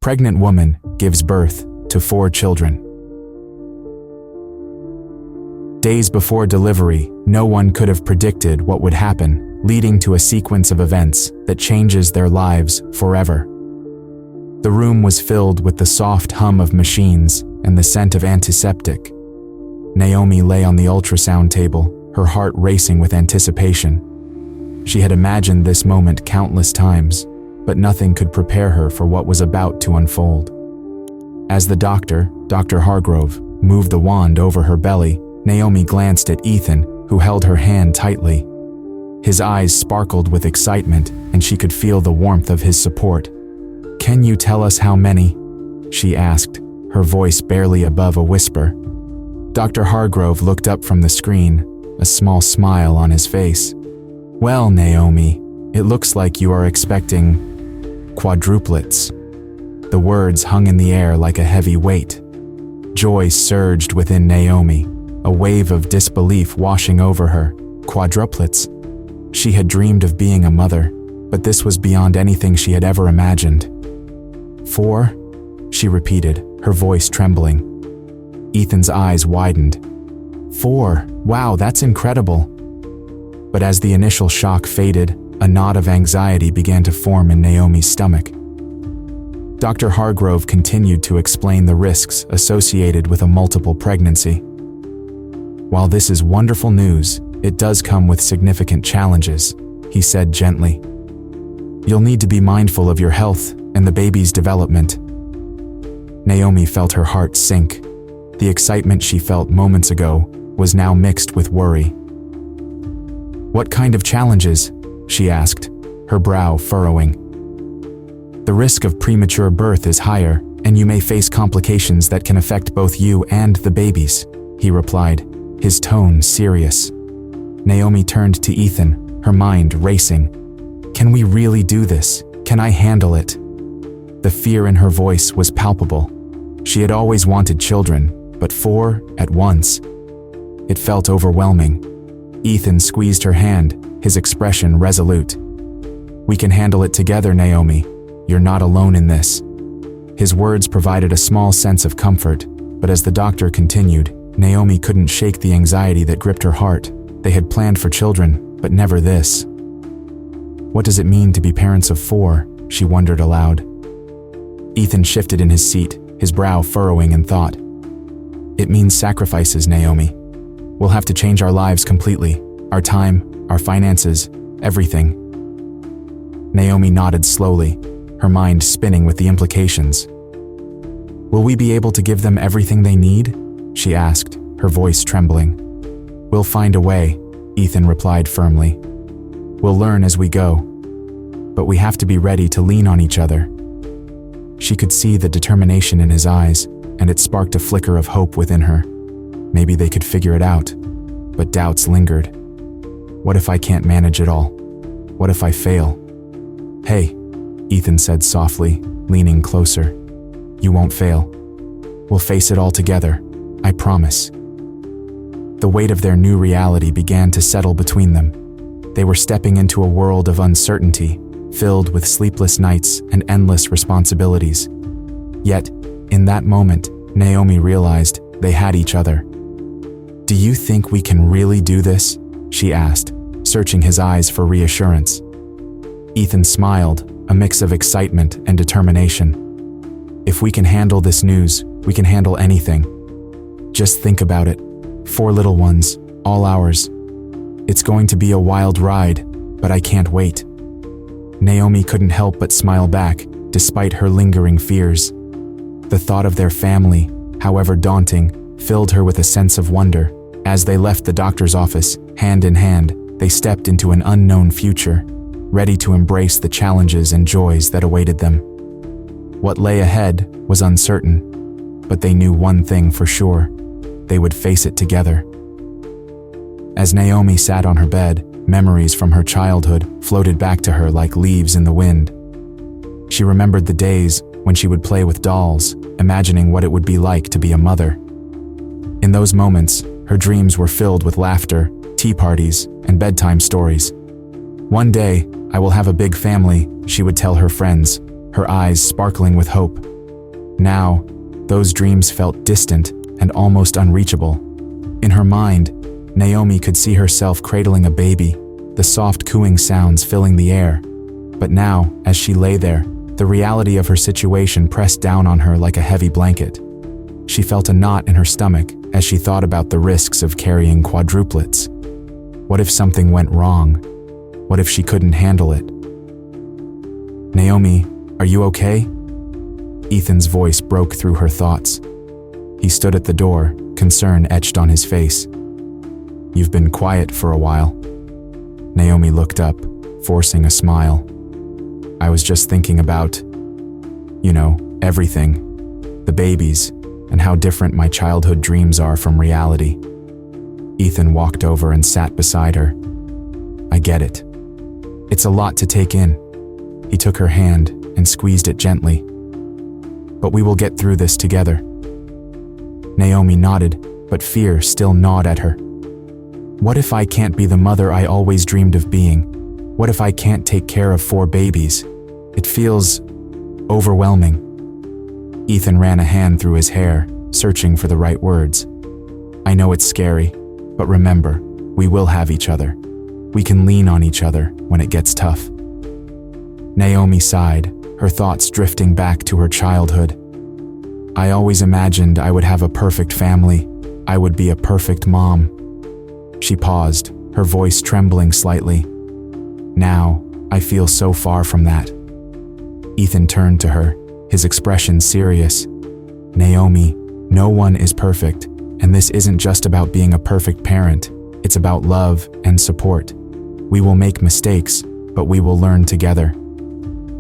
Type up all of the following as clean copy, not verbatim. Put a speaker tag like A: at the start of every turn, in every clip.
A: Pregnant woman gives birth to 4 children. Days before delivery, no one could have predicted what would happen, leading to a sequence of events that changes their lives forever. The room was filled with the soft hum of machines and the scent of antiseptic. Naomi lay on the ultrasound table, her heart racing with anticipation. She had imagined this moment countless times, but nothing could prepare her for what was about to unfold. As the doctor, Dr. Hargrove, moved the wand over her belly, Naomi glanced at Ethan, who held her hand tightly. His eyes sparkled with excitement, and she could feel the warmth of his support. "Can you tell us how many?" she asked, her voice barely above a whisper. Dr. Hargrove looked up from the screen, a small smile on his face. "Well, Naomi, it looks like you are expecting quadruplets." The words hung in the air like a heavy weight. Joy surged within Naomi, a wave of disbelief washing over her. Quadruplets? She had dreamed of being a mother, but this was beyond anything she had ever imagined. 4? She repeated, her voice trembling. Ethan's eyes widened. 4? Wow, that's incredible. But as the initial shock faded, a knot of anxiety began to form in Naomi's stomach. Dr. Hargrove continued to explain the risks associated with a multiple pregnancy. "While this is wonderful news, it does come with significant challenges," he said gently. "You'll need to be mindful of your health and the baby's development." Naomi felt her heart sink. The excitement she felt moments ago was now mixed with worry. "What kind of challenges?" she asked, her brow furrowing. "The risk of premature birth is higher, and you may face complications that can affect both you and the babies," he replied, his tone serious. Naomi turned to Ethan, her mind racing. "Can we really do this? Can I handle it?" The fear in her voice was palpable. She had always wanted children, but 4 at once. It felt overwhelming. Ethan squeezed her hand, his expression resolute. "We can handle it together, Naomi. You're not alone in this." His words provided a small sense of comfort, but as the doctor continued, Naomi couldn't shake the anxiety that gripped her heart. They had planned for children, but never this. What does it mean to be parents of 4? She wondered aloud. Ethan shifted in his seat, his brow furrowing in thought. "It means sacrifices, Naomi. We'll have to change our lives completely. Our time, our finances, everything." Naomi nodded slowly, her mind spinning with the implications. "Will we be able to give them everything they need?" she asked, her voice trembling. "We'll find a way," Ethan replied firmly. "We'll learn as we go. But we have to be ready to lean on each other." She could see the determination in his eyes, and it sparked a flicker of hope within her. Maybe they could figure it out, but doubts lingered. What if I can't manage it all? What if I fail? "Hey," Ethan said softly, leaning closer. "You won't fail. We'll face it all together, I promise." The weight of their new reality began to settle between them. They were stepping into a world of uncertainty, filled with sleepless nights and endless responsibilities. Yet, in that moment, Naomi realized they had each other. "Do you think we can really do this?" she asked, searching his eyes for reassurance. Ethan smiled, a mix of excitement and determination. "If we can handle this news, we can handle anything. Just think about it. 4 little ones, all ours. It's going to be a wild ride, but I can't wait." Naomi couldn't help but smile back, despite her lingering fears. The thought of their family, however daunting, filled her with a sense of wonder. As they left the doctor's office, hand in hand, they stepped into an unknown future, ready to embrace the challenges and joys that awaited them. What lay ahead was uncertain, but they knew one thing for sure: they would face it together. As Naomi sat on her bed, memories from her childhood floated back to her like leaves in the wind. She remembered the days when she would play with dolls, imagining what it would be like to be a mother. In those moments, her dreams were filled with laughter, tea parties, and bedtime stories. "One day, I will have a big family," she would tell her friends, her eyes sparkling with hope. Now, those dreams felt distant and almost unreachable. In her mind, Naomi could see herself cradling a baby, the soft cooing sounds filling the air. But now, as she lay there, the reality of her situation pressed down on her like a heavy blanket. She felt a knot in her stomach as she thought about the risks of carrying quadruplets. What if something went wrong? What if she couldn't handle it? "Naomi, are you okay?" Ethan's voice broke through her thoughts. He stood at the door, concern etched on his face. "You've been quiet for a while." Naomi looked up, forcing a smile. "I was just thinking about, everything. The babies, and how different my childhood dreams are from reality." Ethan walked over and sat beside her. "I get it. It's a lot to take in." He took her hand and squeezed it gently. "But we will get through this together." Naomi nodded, but fear still gnawed at her. What if I can't be the mother I always dreamed of being? What if I can't take care of 4 babies? It feels overwhelming. Ethan ran a hand through his hair, searching for the right words. "I know it's scary, but remember, we will have each other. We can lean on each other when it gets tough." Naomi sighed, her thoughts drifting back to her childhood. "I always imagined I would have a perfect family. I would be a perfect mom." She paused, her voice trembling slightly. "Now, I feel so far from that." Ethan turned to her, his expression serious. "Naomi, no one is perfect, and this isn't just about being a perfect parent. It's about love and support. We will make mistakes, but we will learn together."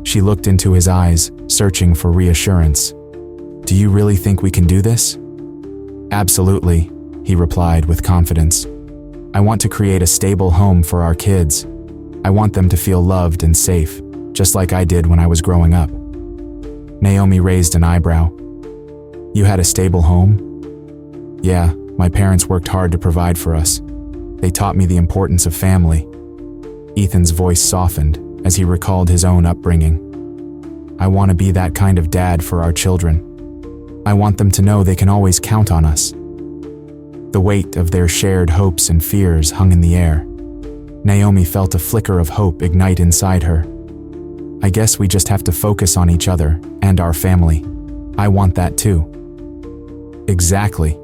A: She looked into his eyes, searching for reassurance. "Do you really think we can do this?" "Absolutely," he replied with confidence. "I want to create a stable home for our kids. I want them to feel loved and safe, just like I did when I was growing up." Naomi raised an eyebrow. "You had a stable home?" "Yeah, my parents worked hard to provide for us. They taught me the importance of family." Ethan's voice softened as he recalled his own upbringing. "I want to be that kind of dad for our children. I want them to know they can always count on us." The weight of their shared hopes and fears hung in the air. Naomi felt a flicker of hope ignite inside her. "I guess we just have to focus on each other and our family. I want that too." "Exactly,"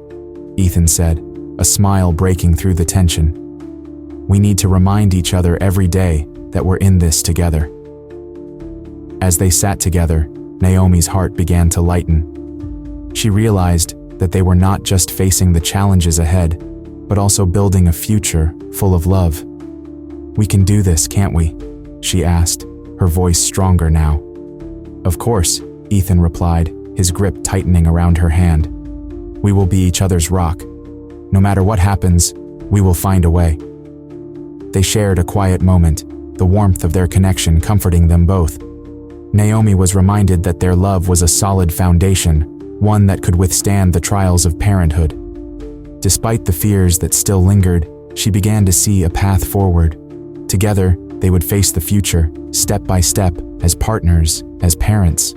A: Ethan said, a smile breaking through the tension. "We need to remind each other every day that we're in this together." As they sat together, Naomi's heart began to lighten. She realized that they were not just facing the challenges ahead, but also building a future full of love. "We can do this, can't we?" she asked, her voice stronger now. "Of course," Ethan replied, his grip tightening around her hand. "We will be each other's rock. No matter what happens, we will find a way." They shared a quiet moment, the warmth of their connection comforting them both. Naomi was reminded that their love was a solid foundation, one that could withstand the trials of parenthood. Despite the fears that still lingered, she began to see a path forward. Together, they would face the future, step by step, as partners, as parents.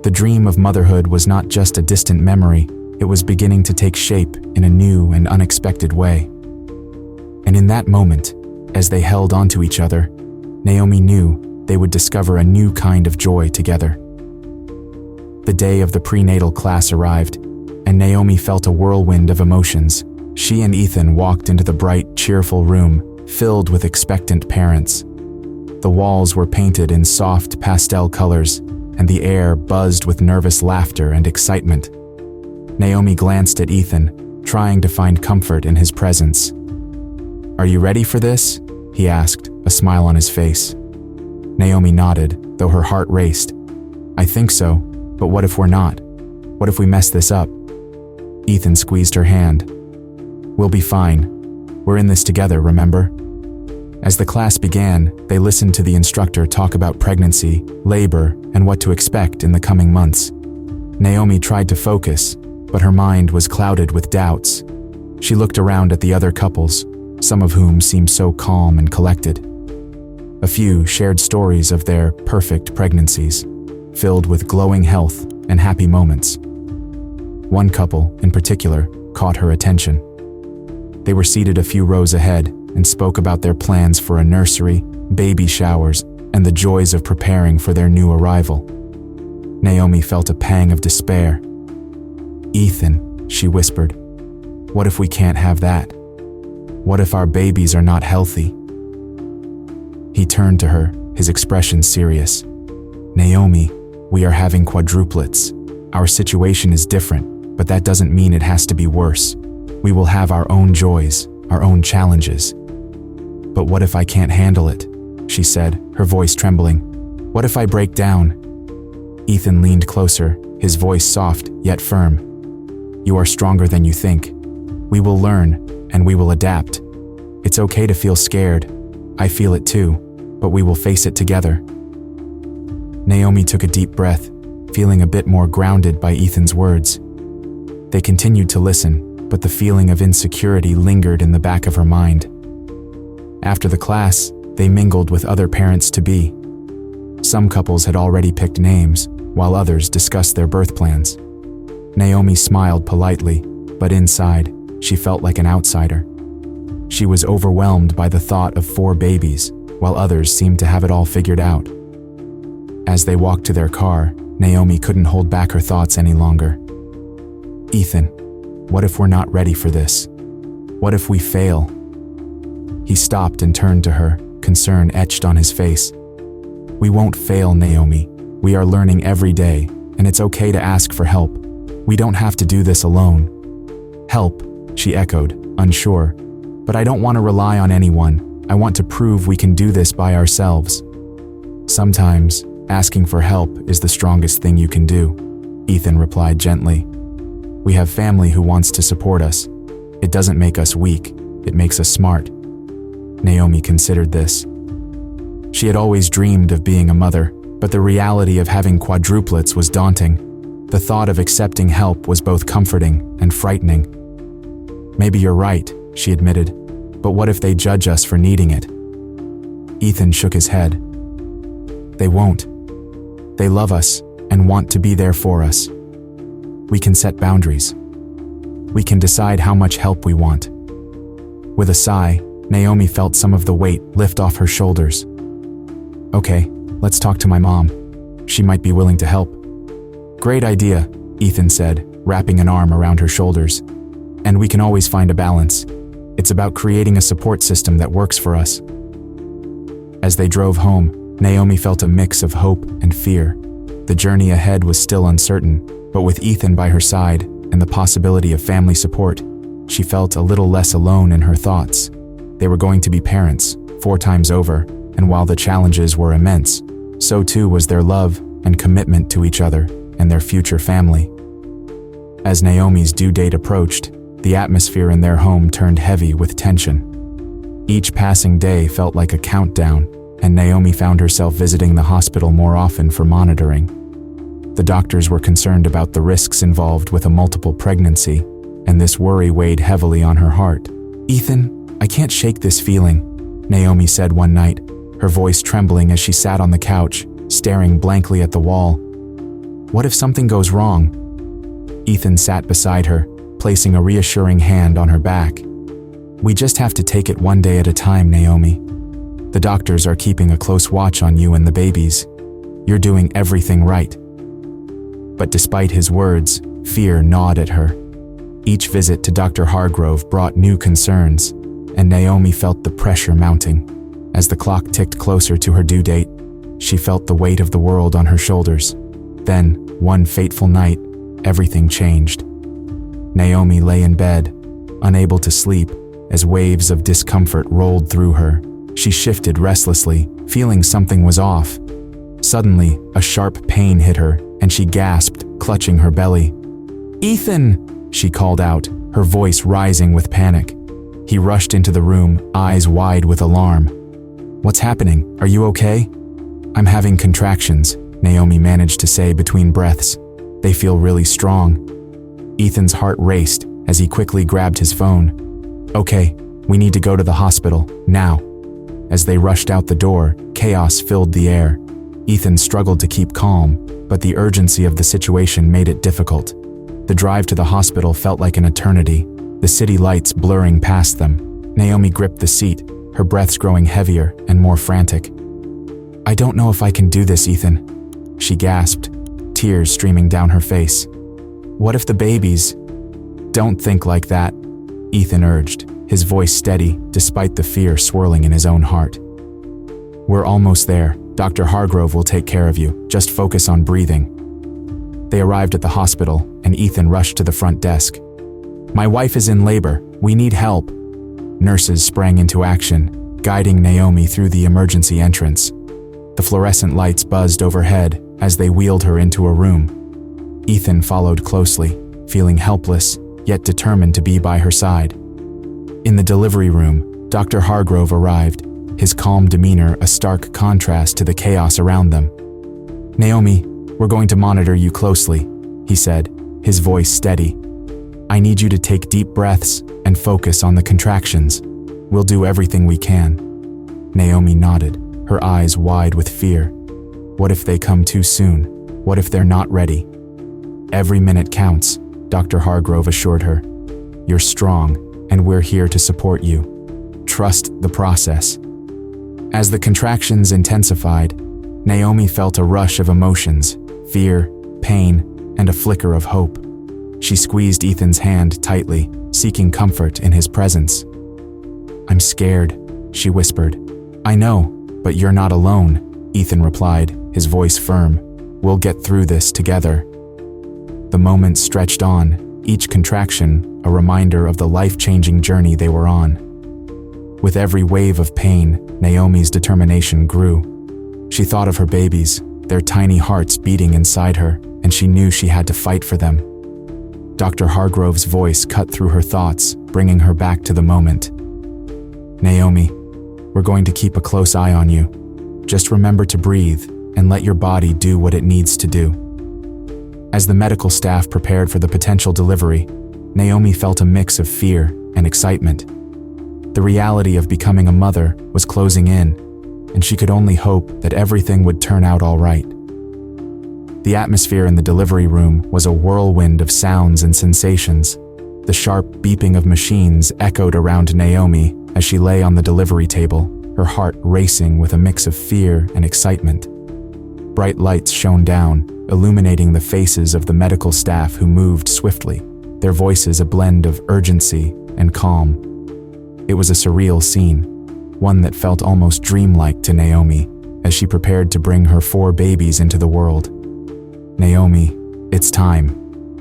A: The dream of motherhood was not just a distant memory, it was beginning to take shape in a new and unexpected way. And in that moment, as they held onto each other, Naomi knew they would discover a new kind of joy together. The day of the prenatal class arrived, and Naomi felt a whirlwind of emotions. She and Ethan walked into the bright, cheerful room, filled with expectant parents. The walls were painted in soft pastel colors, and the air buzzed with nervous laughter and excitement. Naomi glanced at Ethan, trying to find comfort in his presence. "Are you ready for this?" he asked, a smile on his face. Naomi nodded, though her heart raced. "I think so, but what if we're not? What if we mess this up?" Ethan squeezed her hand. "We'll be fine. We're in this together, remember?" As the class began, they listened to the instructor talk about pregnancy, labor, and what to expect in the coming months. Naomi tried to focus, but her mind was clouded with doubts. She looked around at the other couples, some of whom seemed so calm and collected. A few shared stories of their perfect pregnancies, filled with glowing health and happy moments. One couple, in particular, caught her attention. They were seated a few rows ahead and spoke about their plans for a nursery, baby showers, and the joys of preparing for their new arrival. Naomi felt a pang of despair. "Ethan," she whispered, "what if we can't have that? What if our babies are not healthy?" He turned to her, his expression serious. "Naomi, we are having quadruplets. Our situation is different, but that doesn't mean it has to be worse. We will have our own joys, our own challenges." "But what if I can't handle it?" she said, her voice trembling. "What if I break down?" Ethan leaned closer, his voice soft yet firm. "You are stronger than you think. We will learn, and we will adapt. It's okay to feel scared. I feel it too, but we will face it together." Naomi took a deep breath, feeling a bit more grounded by Ethan's words. They continued to listen, but the feeling of insecurity lingered in the back of her mind. After the class, they mingled with other parents-to-be. Some couples had already picked names, while others discussed their birth plans. Naomi smiled politely, but inside, she felt like an outsider. She was overwhelmed by the thought of 4 babies, while others seemed to have it all figured out. As they walked to their car, Naomi couldn't hold back her thoughts any longer. "Ethan, what if we're not ready for this? What if we fail?" He stopped and turned to her, concern etched on his face. "We won't fail, Naomi. We are learning every day, and it's okay to ask for help. We don't have to do this alone." "Help," she echoed, unsure. "But I don't want to rely on anyone. I want to prove we can do this by ourselves." "Sometimes, asking for help is the strongest thing you can do," Ethan replied gently. "We have family who wants to support us. It doesn't make us weak, it makes us smart." Naomi considered this. She had always dreamed of being a mother, but the reality of having quadruplets was daunting. The thought of accepting help was both comforting and frightening. "Maybe you're right," she admitted, "but what if they judge us for needing it?" Ethan shook his head. "They won't. They love us and want to be there for us. We can set boundaries. We can decide how much help we want." With a sigh, Naomi felt some of the weight lift off her shoulders. "Okay, let's talk to my mom. She might be willing to help." "Great idea," Ethan said, wrapping an arm around her shoulders. "And we can always find a balance. It's about creating a support system that works for us." As they drove home, Naomi felt a mix of hope and fear. The journey ahead was still uncertain, but with Ethan by her side and the possibility of family support, she felt a little less alone in her thoughts. They were going to be parents, 4 times over, and while the challenges were immense, so too was their love and commitment to each other and their future family. As Naomi's due date approached, the atmosphere in their home turned heavy with tension. Each passing day felt like a countdown, and Naomi found herself visiting the hospital more often for monitoring. The doctors were concerned about the risks involved with a multiple pregnancy, and this worry weighed heavily on her heart. "Ethan, I can't shake this feeling," Naomi said one night, her voice trembling as she sat on the couch, staring blankly at the wall. "What if something goes wrong?" Ethan sat beside her, placing a reassuring hand on her back. "We just have to take it one day at a time, Naomi. The doctors are keeping a close watch on you and the babies. You're doing everything right." But despite his words, fear gnawed at her. Each visit to Dr. Hargrove brought new concerns, and Naomi felt the pressure mounting. As the clock ticked closer to her due date, she felt the weight of the world on her shoulders. Then, one fateful night, everything changed. Naomi lay in bed, unable to sleep, as waves of discomfort rolled through her. She shifted restlessly, feeling something was off. Suddenly, a sharp pain hit her, and she gasped, clutching her belly. "Ethan!" she called out, her voice rising with panic. He rushed into the room, eyes wide with alarm. "What's happening? Are you okay?" "I'm having contractions," Naomi managed to say between breaths. "They feel really strong." Ethan's heart raced as he quickly grabbed his phone. "Okay, we need to go to the hospital, now." As they rushed out the door, chaos filled the air. Ethan struggled to keep calm, but the urgency of the situation made it difficult. The drive to the hospital felt like an eternity, the city lights blurring past them. Naomi gripped the seat, her breaths growing heavier and more frantic. "I don't know if I can do this, Ethan," she gasped, tears streaming down her face. "What if the babies—" "Don't think like that," Ethan urged, his voice steady despite the fear swirling in his own heart. "We're almost there. Dr. Hargrove will take care of you. Just focus on breathing." They arrived at the hospital, and Ethan rushed to the front desk. "My wife is in labor. We need help." Nurses sprang into action, guiding Naomi through the emergency entrance. The fluorescent lights buzzed overhead as they wheeled her into a room. Ethan followed closely, feeling helpless, yet determined to be by her side. In the delivery room, Dr. Hargrove arrived, his calm demeanor a stark contrast to the chaos around them. "Naomi, we're going to monitor you closely," he said, his voice steady. "I need you to take deep breaths and focus on the contractions. We'll do everything we can." Naomi nodded, her eyes wide with fear. What if they come too soon? What if they're not ready? "Every minute counts," Dr. Hargrove assured her. "You're strong, and we're here to support you. Trust the process." As the contractions intensified, Naomi felt a rush of emotions, fear, pain, and a flicker of hope. She squeezed Ethan's hand tightly, seeking comfort in his presence. "I'm scared," she whispered. "I know, but you're not alone," Ethan replied, his voice firm. "We'll get through this together." The moments stretched on, each contraction a reminder of the life-changing journey they were on. With every wave of pain, Naomi's determination grew. She thought of her babies, their tiny hearts beating inside her, and she knew she had to fight for them. Dr. Hargrove's voice cut through her thoughts, bringing her back to the moment. "Naomi, we're going to keep a close eye on you. Just remember to breathe and let your body do what it needs to do." As the medical staff prepared for the potential delivery, Naomi felt a mix of fear and excitement. The reality of becoming a mother was closing in, and she could only hope that everything would turn out all right. The atmosphere in the delivery room was a whirlwind of sounds and sensations. The sharp beeping of machines echoed around Naomi as she lay on the delivery table, her heart racing with a mix of fear and excitement. Bright lights shone down, illuminating the faces of the medical staff who moved swiftly, their voices a blend of urgency and calm. It was a surreal scene, one that felt almost dreamlike to Naomi as she prepared to bring her 4 babies into the world. "Naomi, it's time,"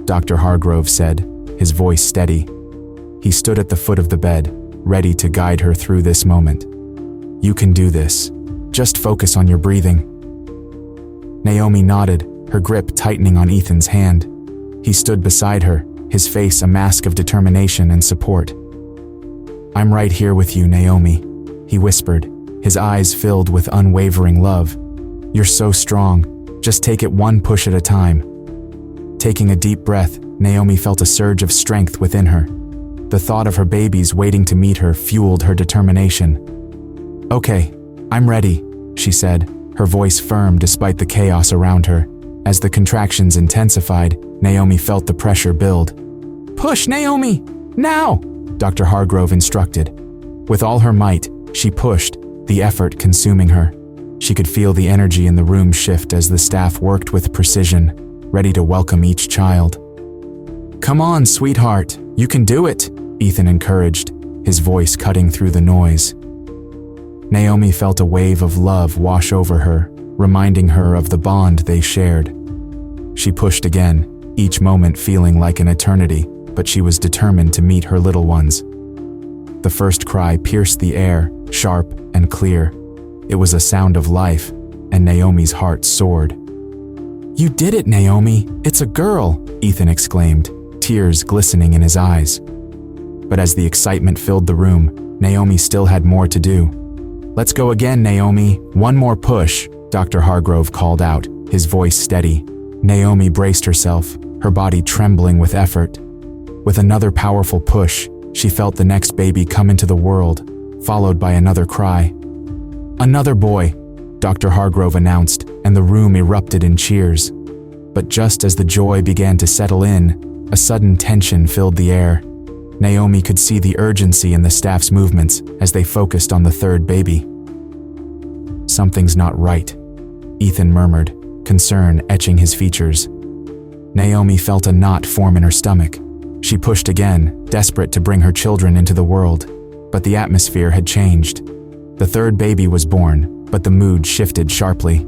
A: Dr. Hargrove said, his voice steady. He stood at the foot of the bed, ready to guide her through this moment. "You can do this. Just focus on your breathing." Naomi nodded, her grip tightening on Ethan's hand. He stood beside her, his face a mask of determination and support. "I'm right here with you, Naomi," he whispered, his eyes filled with unwavering love. "You're so strong. Just take it one push at a time." Taking a deep breath, Naomi felt a surge of strength within her. The thought of her babies waiting to meet her fueled her determination. "Okay, I'm ready," she said, her voice firm despite the chaos around her. As the contractions intensified, Naomi felt the pressure build. "Push, Naomi! Now!" Dr. Hargrove instructed. With all her might, she pushed, the effort consuming her. She could feel the energy in the room shift as the staff worked with precision, ready to welcome each child. "Come on, sweetheart, you can do it," Ethan encouraged, his voice cutting through the noise. Naomi felt a wave of love wash over her, reminding her of the bond they shared. She pushed again, each moment feeling like an eternity, but she was determined to meet her little ones. The first cry pierced the air, sharp and clear. It was a sound of life, and Naomi's heart soared. "You did it, Naomi! It's a girl!" Ethan exclaimed, tears glistening in his eyes. But as the excitement filled the room, Naomi still had more to do. "Let's go again, Naomi! One more push!" Dr. Hargrove called out, his voice steady. Naomi braced herself, her body trembling with effort. With another powerful push, she felt the next baby come into the world, followed by another cry. "Another boy!" Dr. Hargrove announced, and the room erupted in cheers. But just as the joy began to settle in, a sudden tension filled the air. Naomi could see the urgency in the staff's movements as they focused on the third baby. "Something's not right," Ethan murmured, concern etching his features. Naomi felt a knot form in her stomach. She pushed again, desperate to bring her children into the world, but the atmosphere had changed. The third baby was born, but the mood shifted sharply.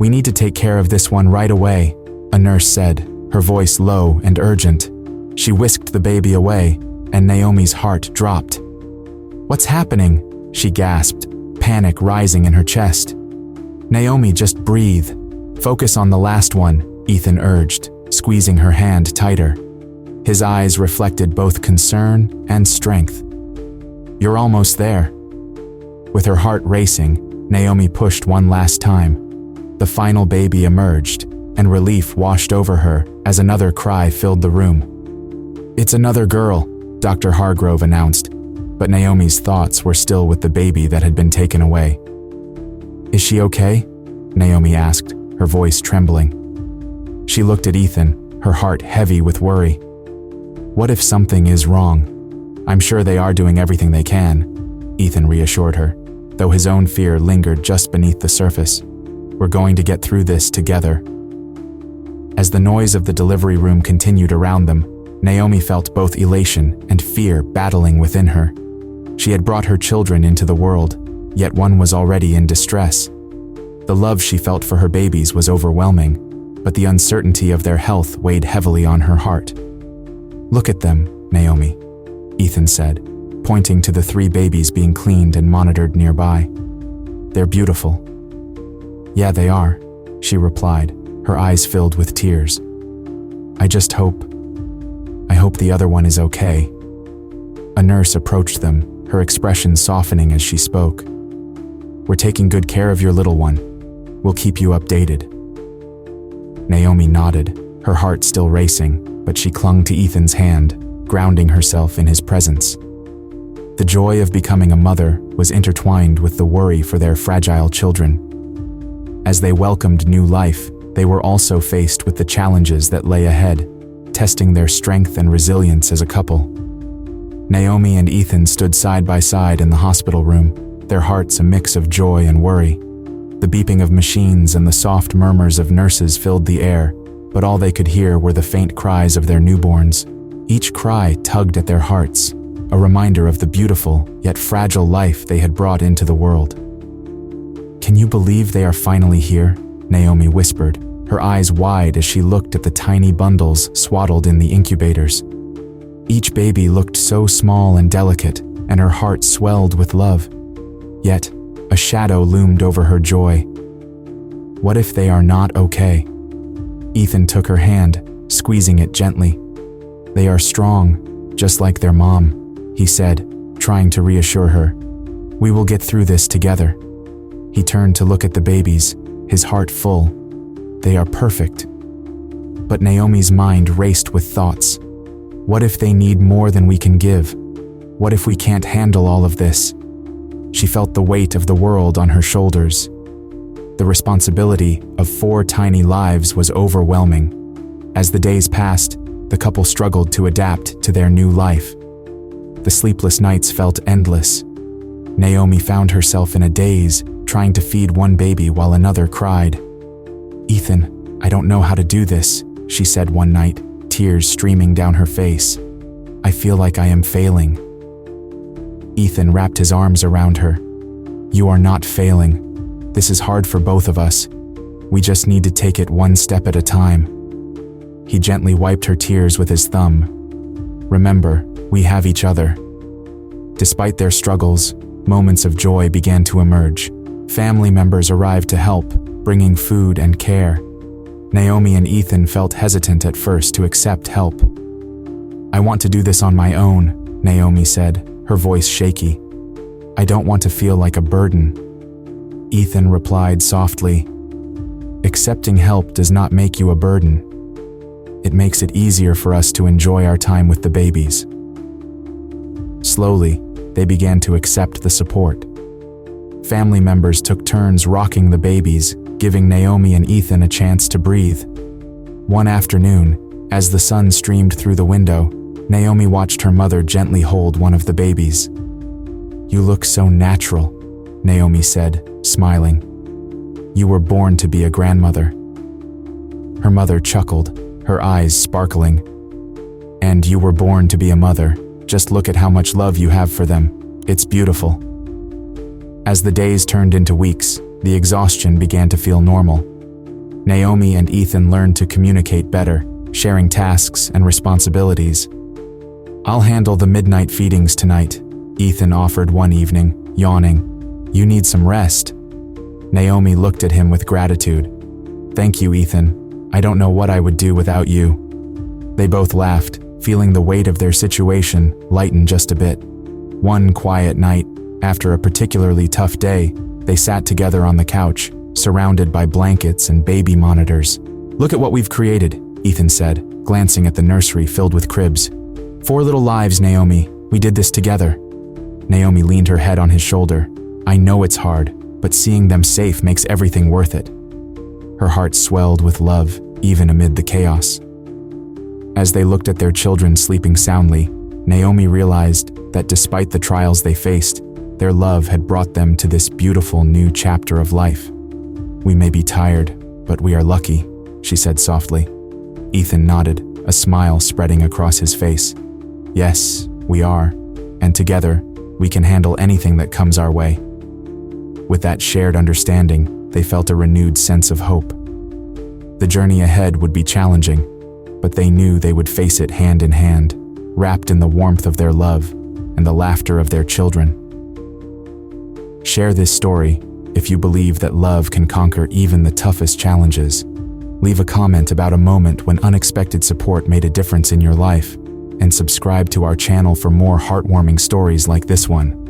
A: "We need to take care of this one right away," a nurse said, her voice low and urgent. She whisked the baby away, and Naomi's heart dropped. "What's happening?" she gasped, panic rising in her chest. "Naomi, just breathe. Focus on the last one," Ethan urged, squeezing her hand tighter. His eyes reflected both concern and strength. "You're almost there." With her heart racing, Naomi pushed one last time. The final baby emerged, and relief washed over her as another cry filled the room. "It's another girl," Dr. Hargrove announced, but Naomi's thoughts were still with the baby that had been taken away. "Is she okay?" Naomi asked, her voice trembling. She looked at Ethan, her heart heavy with worry. "What if something is wrong?" "I'm sure they are doing everything they can," Ethan reassured her, though his own fear lingered just beneath the surface. "We're going to get through this together." As the noise of the delivery room continued around them, Naomi felt both elation and fear battling within her. She had brought her children into the world, yet one was already in distress. The love she felt for her babies was overwhelming, but the uncertainty of their health weighed heavily on her heart. "Look at them, Naomi," Ethan said, pointing to the 3 babies being cleaned and monitored nearby. "They're beautiful." "Yeah, they are," she replied, her eyes filled with tears. I hope the other one is okay." A nurse approached them, her expression softening as she spoke. "We're taking good care of your little one. We'll keep you updated." Naomi nodded, her heart still racing, but she clung to Ethan's hand, grounding herself in his presence. The joy of becoming a mother was intertwined with the worry for their fragile children. As they welcomed new life, they were also faced with the challenges that lay ahead, testing their strength and resilience as a couple. Naomi and Ethan stood side by side in the hospital room, their hearts a mix of joy and worry. The beeping of machines and the soft murmurs of nurses filled the air, but all they could hear were the faint cries of their newborns. Each cry tugged at their hearts, a reminder of the beautiful yet fragile life they had brought into the world. "Can you believe they are finally here?" Naomi whispered, her eyes wide as she looked at the tiny bundles swaddled in the incubators. Each baby looked so small and delicate, and her heart swelled with love. Yet, a shadow loomed over her joy. What if they are not okay? Ethan took her hand, squeezing it gently. "They are strong, just like their mom," he said, trying to reassure her. "We will get through this together." He turned to look at the babies, his heart full. They are perfect. But Naomi's mind raced with thoughts. What if they need more than we can give? What if we can't handle all of this? She felt the weight of the world on her shoulders. The responsibility of 4 tiny lives was overwhelming. As the days passed, the couple struggled to adapt to their new life. The sleepless nights felt endless. Naomi found herself in a daze, trying to feed one baby while another cried. "Ethan, I don't know how to do this," she said one night, tears streaming down her face. "I feel like I am failing." Ethan wrapped his arms around her. "You are not failing. This is hard for both of us. We just need to take it one step at a time." He gently wiped her tears with his thumb. "Remember, we have each other." Despite their struggles, moments of joy began to emerge. Family members arrived to help, bringing food and care. Naomi and Ethan felt hesitant at first to accept help. "I want to do this on my own," Naomi said, her voice shaky. "I don't want to feel like a burden." Ethan replied softly, "Accepting help does not make you a burden. It makes it easier for us to enjoy our time with the babies." Slowly, they began to accept the support. family members took turns rocking the babies, giving Naomi and Ethan a chance to breathe. One afternoon, as the sun streamed through the window, Naomi watched her mother gently hold one of the babies. "You look so natural," Naomi said, smiling. "You were born to be a grandmother." Her mother chuckled, her eyes sparkling. "And you were born to be a mother. Just look at how much love you have for them. It's beautiful." As the days turned into weeks, the exhaustion began to feel normal. Naomi and Ethan learned to communicate better, sharing tasks and responsibilities. "I'll handle the midnight feedings tonight," Ethan offered one evening, yawning. "You need some rest." Naomi looked at him with gratitude. "Thank you, Ethan. I don't know what I would do without you." They both laughed, feeling the weight of their situation lighten just a bit. One quiet night, after a particularly tough day, they sat together on the couch, surrounded by blankets and baby monitors. "Look at what we've created," Ethan said, glancing at the nursery filled with cribs. "4 little lives, Naomi. We did this together." Naomi leaned her head on his shoulder. "I know it's hard, but seeing them safe makes everything worth it." Her heart swelled with love, even amid the chaos. As they looked at their children sleeping soundly, Naomi realized that despite the trials they faced, their love had brought them to this beautiful new chapter of life. "We may be tired, but we are lucky," she said softly. Ethan nodded, a smile spreading across his face. "Yes, we are, and together, we can handle anything that comes our way." With that shared understanding, they felt a renewed sense of hope. The journey ahead would be challenging, but they knew they would face it hand in hand, wrapped in the warmth of their love and the laughter of their children. Share this story if you believe that love can conquer even the toughest challenges. Leave a comment about a moment when unexpected support made a difference in your life, and subscribe to our channel for more heartwarming stories like this one.